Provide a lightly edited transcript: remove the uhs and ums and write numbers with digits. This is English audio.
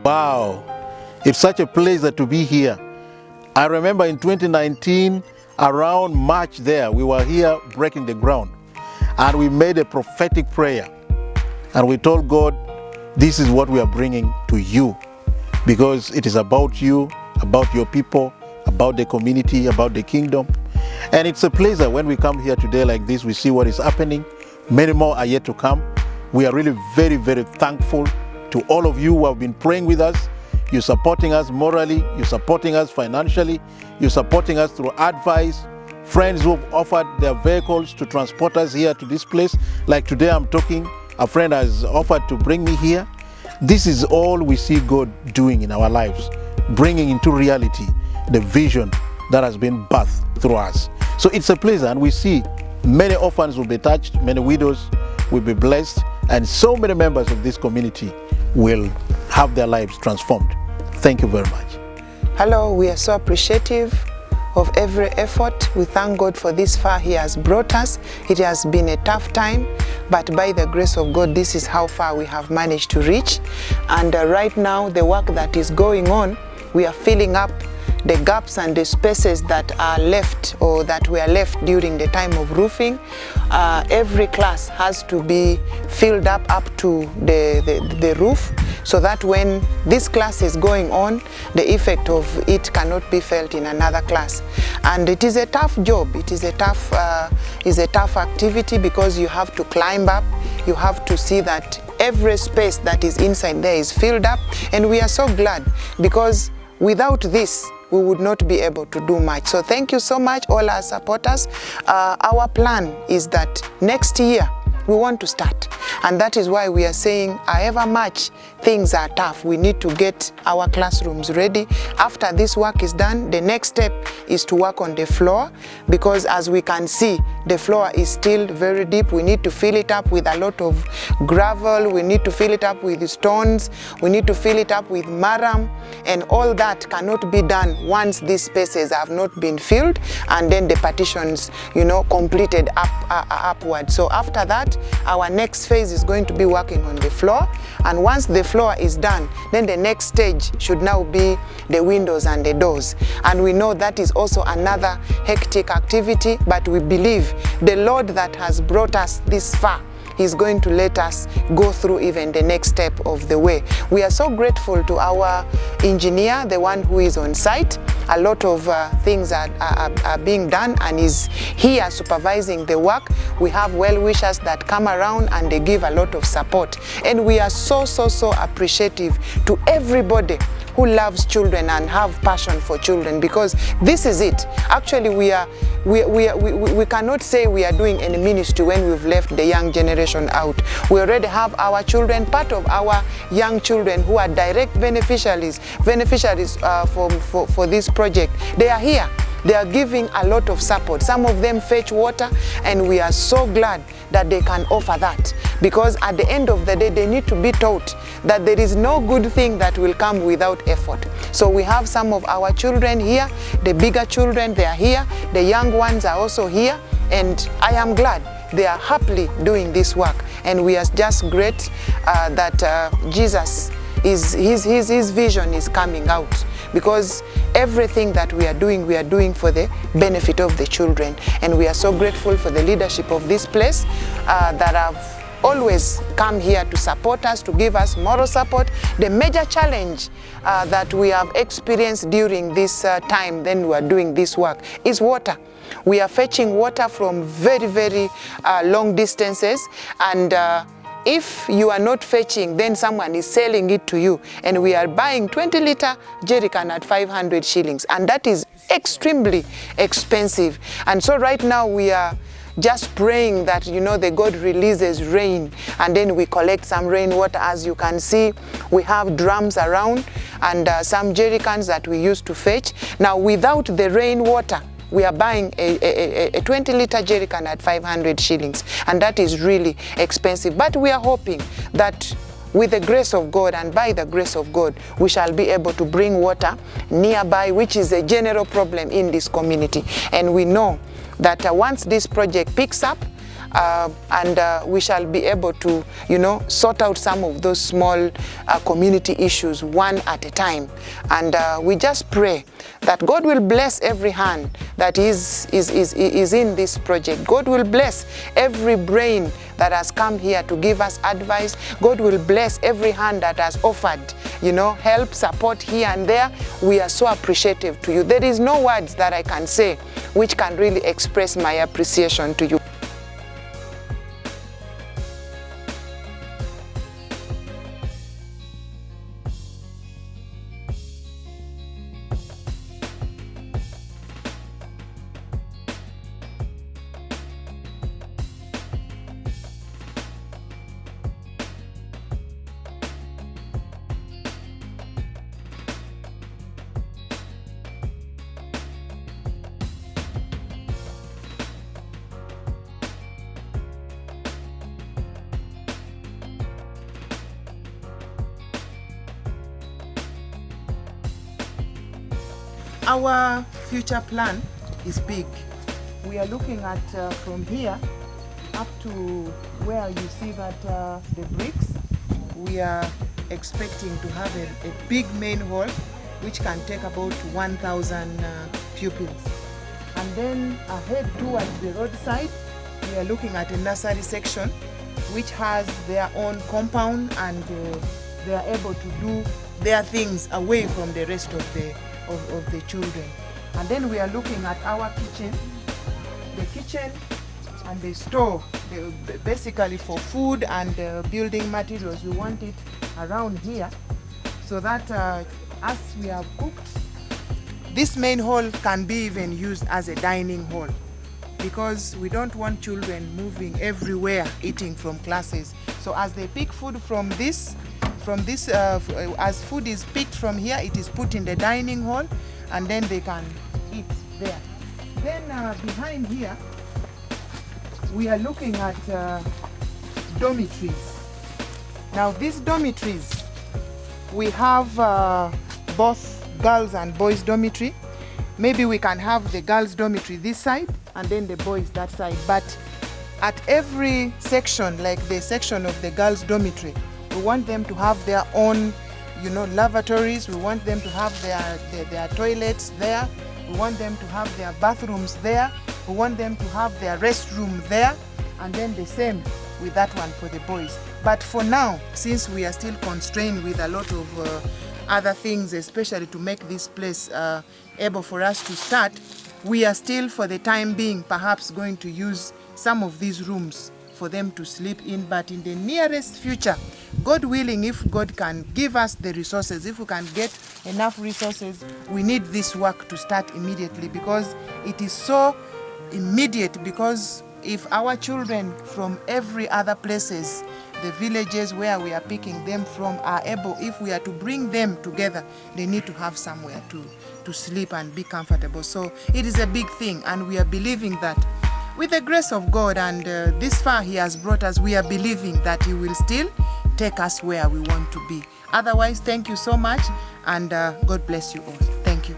Wow, it's such a pleasure to be here. I remember in 2019, around March there, we were here breaking the ground and we made a prophetic prayer and we told God, this is what we are bringing to you because it is about you, about your people, about the community, about the kingdom. And it's a pleasure when we come here today like this, we see what is happening. Many more are yet to come. We are really very, very thankful to all of you who have been praying with us. You're supporting us morally, you're supporting us financially, you're supporting us through advice, friends who have offered their vehicles to transport us here to this place. Like today I'm talking, a friend has offered to bring me here. This is all we see God doing in our lives, bringing into reality the vision that has been birthed through us. So it's a pleasure, and we see many orphans will be touched, many widows will be blessed, and so many members of this community will have their lives transformed. Thank you very much. Hello, we are so appreciative of every effort. We thank God for this far He has brought us. It has been a tough time, but by the grace of God, this is how far we have managed to reach. And right now, the work that is going on, we are filling up the gaps and the spaces that are left or that were left during the time of roofing. Every class has to be filled up to the roof, so that when this class is going on, the effect of it cannot be felt in another class. And it is a tough job. It is a tough activity because you have to climb up. You have to see that every space that is inside there is filled up. And we are so glad because without this, we would not be able to do much. So thank you so much, all our supporters. Our plan is that next year, we want to start. And that is why we are saying, however much things are tough, we need to get our classrooms ready. After this work is done, the next step is to work on the floor, because as we can see, the floor is still very deep. We need to fill it up with a lot of gravel. We need to fill it up with stones. We need to fill it up with maram. And all that cannot be done once these spaces have not been filled and then the partitions, completed upward. So after that, our next phase is going to be working on the floor. And once the floor is done, then the next stage should now be the windows and the doors. And we know that is also another hectic activity, but we believe the Lord that has brought us this far, He's going to let us go through even the next step of the way. We are so grateful to our engineer, the one who is on site. A lot of things are being done and is here supervising the work. We have well-wishers that come around and they give a lot of support. And we are so appreciative to everybody who loves children and have passion for children, because this is it. Actually, we cannot say we are doing any ministry when we've left the young generation out. We already have our children, part of our young children who are direct beneficiaries for this project. They are here. They are giving a lot of support. Some of them fetch water, and we are so glad that they can offer that, because at the end of the day, they need to be taught that there is no good thing that will come without effort. So we have some of our children here, the bigger children, they are here, the young ones are also here, and I am glad they are happily doing this work. And we are just great that Jesus, his vision is coming out, because everything that we are doing for the benefit of the children. And we are so grateful for the leadership of this place that have always come here to support us, to give us moral support. The major challenge that we have experienced during this time then we are doing this work is water. We are fetching water from very long distances, and if you are not fetching, then someone is selling it to you. And we are buying 20-liter jerrycan at 500 shillings. And that is extremely expensive. And so right now we are just praying that, the God releases rain, and then we collect some rainwater. As you can see, we have drums around and some jerrycans that we used to fetch. Now, without the rainwater, we are buying a 20-liter jerrycan at 500 shillings, and that is really expensive. But we are hoping that with the grace of God and by the grace of God, we shall be able to bring water nearby, which is a general problem in this community. And we know that once this project picks up, and we shall be able to, sort out some of those small community issues one at a time. And we just pray that God will bless every hand that is in this project. God will bless every brain that has come here to give us advice. God will bless every hand that has offered, help, support here and there. We are so appreciative to you. There is no words that I can say which can really express my appreciation to you. Our future plan is big. We are looking at from here up to where you see that the bricks. We are expecting to have a big main hall which can take about 1,000 pupils. And then ahead towards the roadside, we are looking at a nursery section which has their own compound, and they are able to do their things away from the rest of the children. And then we are looking at our kitchen, the kitchen and the store, basically for food and building materials. We want it around here so that as we have cooked, this main hall can be even used as a dining hall, because we don't want children moving everywhere eating from classes. So as they pick food from this, as food is picked from here, it is put in the dining hall, and then they can eat there. Then behind here, we are looking at dormitories. Now these dormitories, we have both girls and boys dormitory. Maybe we can have the girls dormitory this side and then the boys that side. But at every section, like the section of the girls dormitory, we want them to have their own, lavatories. We want them to have their toilets there. We want them to have their bathrooms there. We want them to have their restroom there. And then the same with that one for the boys. But for now, since we are still constrained with a lot of other things, especially to make this place able for us to start, we are still, for the time being, perhaps going to use some of these rooms for them to sleep in. But in the nearest future, God willing, if God can give us the resources, if we can get enough resources, we need this work to start immediately, because it is so immediate. Because if our children from every other places, the villages where we are picking them from, are able, if we are to bring them together, they need to have somewhere to sleep and be comfortable. So it is a big thing, and we are believing that with the grace of God and this far He has brought us, we are believing that He will still take us where we want to be. Otherwise, thank you so much, and God bless you all. Thank you.